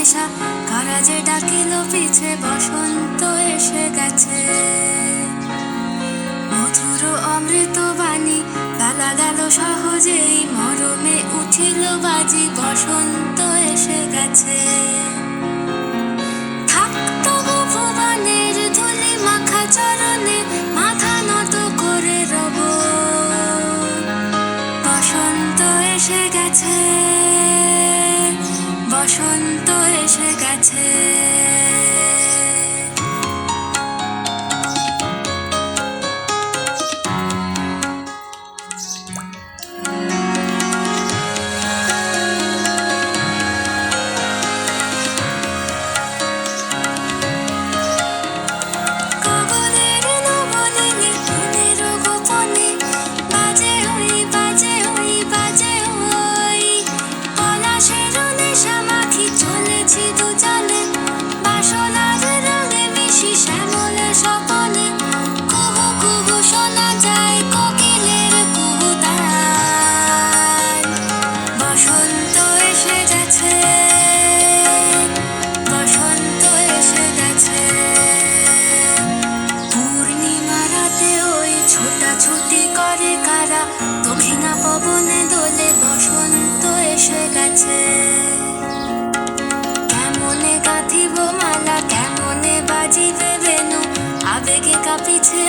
নেশা, কারা যে ডাকিল পিছে, বসন্ত এসে গেছে। মধুর অমৃত বাণী, বেলা গেল সহজেই, মরমে উঠিল বাজি, বসন্ত এসে গেছে। থাকতো ভুবনের ধুলি মাখা চরণে, মাথা নত করে রব, বসন্ত এসে গেছে, বসন্ত এসে গেছে। গগনের নবনীনে মনের গোপনে, বাজে ওই বাজে ওই বাজে ওই, পলাশের নেশা মাখি চলেছি দুজনে, বাসনার রঙে মিশি শ্যামলে স্বপনে, কুহু কুহু শোনা যায় কোকিলের কুহুতান। বসন্ত এসে গেছে, বসন্ত এসে গেছে। পূর্ণিমা রাতে ওই ছোটাছুটি করে কারা, দক্ষিণা পবনে দোলে, বসন্ত এসে গেছে। কেমনে গাঁথিব মালা, কেমনে বাজিবে বেনু, আবেগে কাঁপিছে